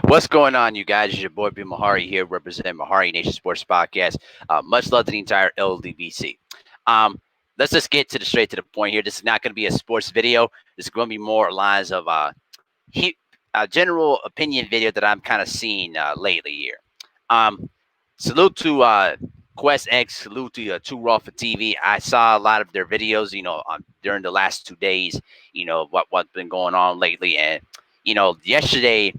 What's going on, you guys? It's your boy B Mahari here, representing Mahari Nation Sports Podcast. Much love to the entire LDBC. Um, let's just get to the straight to the point here. This is not going to be a sports video. This is going to be more lines of he, a general opinion video that I'm kind of seeing lately here. Um, salute to Quest X. Salute to Too Raw for TV. I saw a lot of their videos, during the last 2 days. What's been going on lately, and yesterday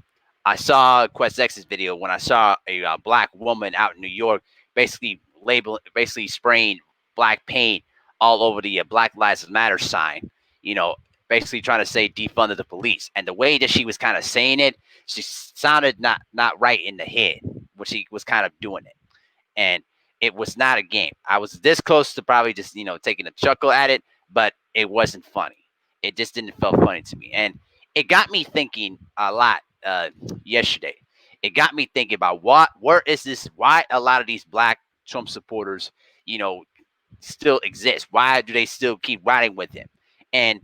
I saw Quest X's video when I saw a black woman out in New York basically spraying black paint all over the Black Lives Matter sign. You know, basically trying to say defund the police. And the way that she was kind of saying it, she sounded not right in the head when she was kind of doing it. And it was not a game. I was this close to probably just taking a chuckle at it, but it wasn't funny. It just didn't feel funny to me, and it got me thinking a lot yesterday. It got me thinking about where is this? Why a lot of these black Trump supporters, you know, still exist? Why do they still keep riding with him? And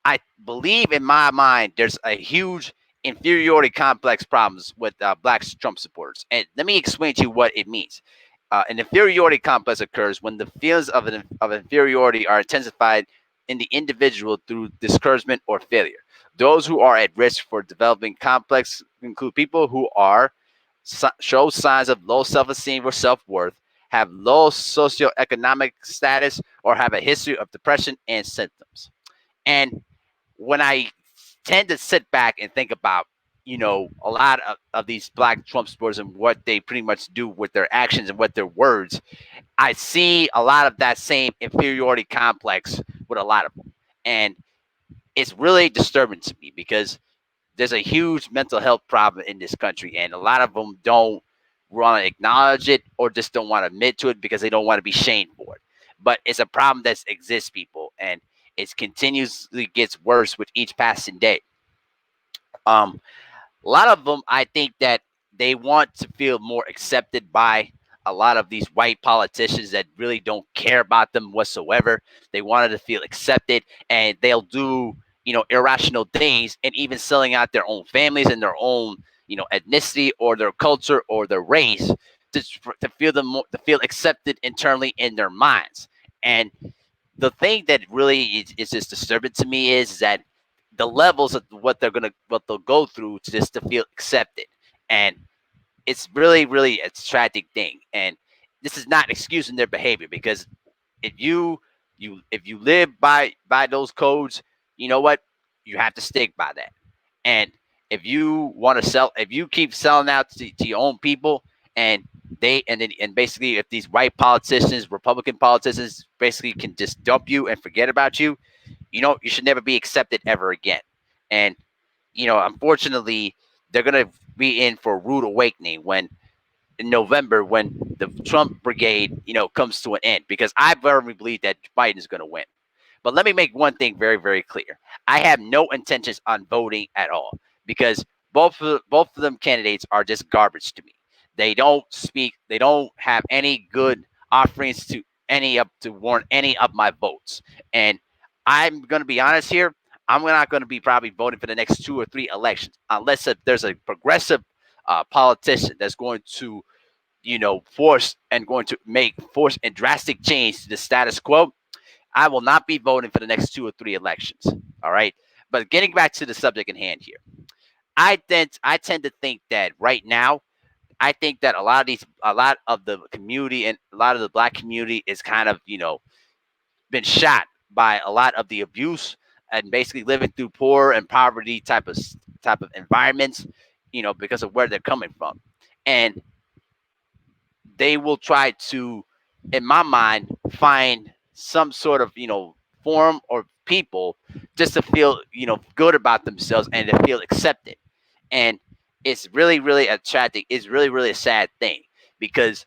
I believe in my mind there's a huge inferiority complex problems with black Trump supporters. And let me explain to you what it means. An inferiority complex occurs when the feelings of inferiority are intensified in the individual through discouragement or failure. Those who are at risk for developing complex include people who show signs of low self-esteem or self-worth, have low socioeconomic status, or have a history of depression and symptoms. And when I tend to sit back and think about, a lot of these black Trump supporters and what they pretty much do with their actions and with their words, I see a lot of that same inferiority complex with a lot of them. And it's really disturbing to me because there's a huge mental health problem in this country, and a lot of them don't want to acknowledge it or just don't want to admit to it because they don't want to be shamed for it. But it's a problem that exists, people, and it continuously gets worse with each passing day. Um, a lot of them, I think that they want to feel more accepted by a lot of these white politicians that really don't care about them whatsoever. They wanted to feel accepted, and they'll do irrational things, and even selling out their own families and their own ethnicity or their culture or their race to feel to feel accepted internally in their minds. And the thing that really is just disturbing to me is that the levels of what they'll go through to just to feel accepted. And it's really a tragic thing. And this is not excusing their behavior, because if you live by those codes, you know what, you have to stick by that. And if you keep selling out to your own people, and basically if these white politicians, Republican politicians, basically can just dump you and forget about you, you should never be accepted ever again. And unfortunately, they're gonna be in for a rude awakening when in November, when the Trump brigade, comes to an end, because I firmly believe that Biden's going to win. But let me make one thing very, very clear. I have no intentions on voting at all, because both of them candidates are just garbage to me. They don't speak. They don't have any good offerings to warrant any of my votes. And I'm going to be honest here. I'm not going to be probably voting for the next 2 or 3 elections unless if there's a progressive politician that's going to force and drastic change to the status quo. I will not be voting for the next 2 or 3 elections. All right. But getting back to the subject in hand here, I tend to think that right now, I think that a lot of the community and a lot of the black community is kind of been shot by a lot of the abuse, and basically living through poor and poverty type of environments, because of where they're coming from. And they will try to, in my mind, find some sort of form or people just to feel good about themselves and to feel accepted. And it's really a tragic, it's really a sad thing, because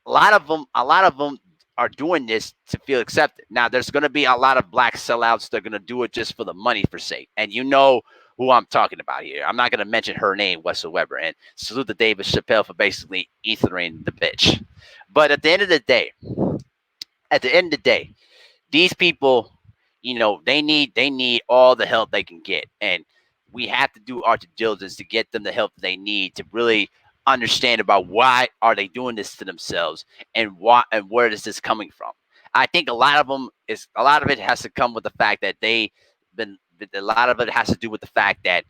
a lot of them are doing this to feel accepted. Now, there's going to be a lot of black sellouts that are going to do it just for the money for sake, and who I'm talking about here. I'm not going to mention her name whatsoever. And salute to David Chappelle for basically ethering the bitch. But at the end of the day, these people, they need all the help they can get. And we have to do our due diligence to get them the help they need to really understand about why are they doing this to themselves and why and where is this coming from. I think a lot of it has to come with the fact that they been a lot of it has to do with the fact that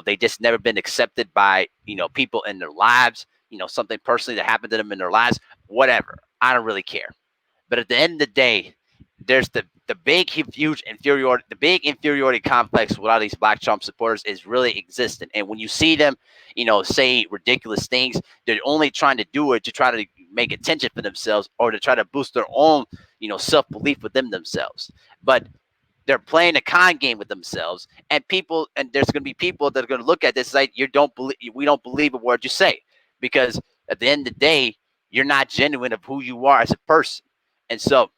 they just never been accepted by people in their lives, something personally that happened to them in their lives, whatever. I don't really care. But at the end of the day, there's the big huge inferiority, the big inferiority complex with a lot of these Black Trump supporters is really existent. And when you see them, say ridiculous things, they're only trying to do it to try to make attention for themselves or to try to boost their own, self belief within themselves. But they're playing a con game with themselves, and there's going to be people that are going to look at this like we don't believe a word you say, because at the end of the day, you're not genuine of who you are as a person. And so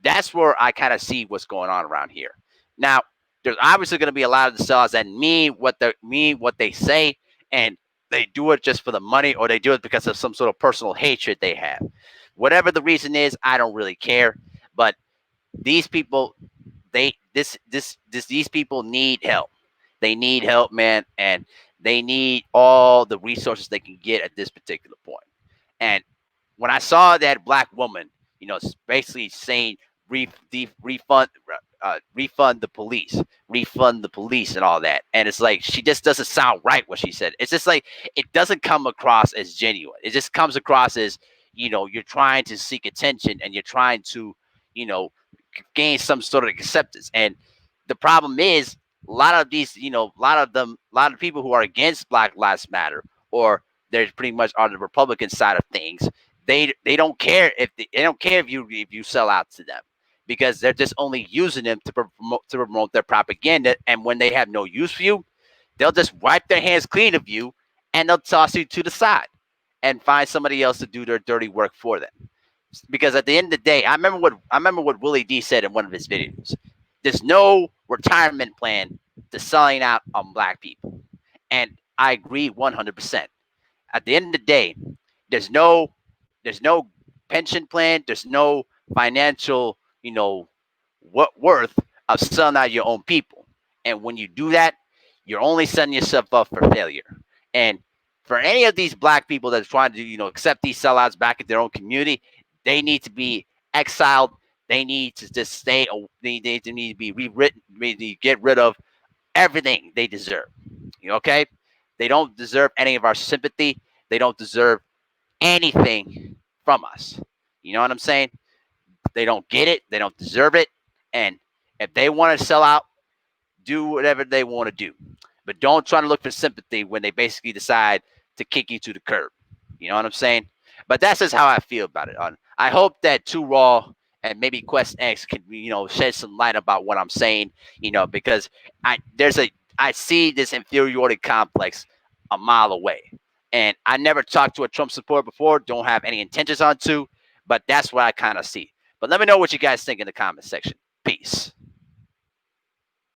that's where I kind of see what's going on around here. Now, there's obviously going to be a lot of the sellers that mean what they say, and they do it just for the money, or they do it because of some sort of personal hatred they have. Whatever the reason is, I don't really care. But these people, these people need help. They need help, man, and they need all the resources they can get at this particular point. And when I saw that black woman, basically saying refund, refund the police, and all that, and it's like she just doesn't sound right what she said. It's just like it doesn't come across as genuine. It just comes across as you're trying to seek attention and you're trying to you know gain some sort of acceptance. And the problem is a lot of these, a lot of people who are against Black Lives Matter, or they're pretty much on the Republican side of things. They don't care they don't care if you sell out to them, because they're just only using them to promote their propaganda. And when they have no use for you, they'll just wipe their hands clean of you, and they'll toss you to the side and find somebody else to do their dirty work for them. Because at the end of the day, I remember what Willie D said in one of his videos. There's no retirement plan to selling out on black people, and I agree 100%. At the end of the day, there's no there's no pension plan. There's no financial what worth of selling out your own people. And when you do that, you're only setting yourself up for failure. And for any of these black people that's trying to accept these sellouts back in their own community, they need to be exiled. They need to just stay. They need to be rewritten. They need to get rid of everything they deserve. Okay? They don't deserve any of our sympathy. They don't deserve anything from us. You know what I'm saying? They don't get it. They don't deserve it. And if they want to sell out, do whatever they want to do. But don't try to look for sympathy when they basically decide to kick you to the curb. You know what I'm saying? But that's just how I feel about it. I hope that Too Raw and maybe Quest X can shed some light about what I'm saying. Because I see this inferiority complex a mile away, and I never talked to a Trump supporter before. Don't have any intentions on to, but that's what I kind of see. But let me know what you guys think in the comment section. Peace.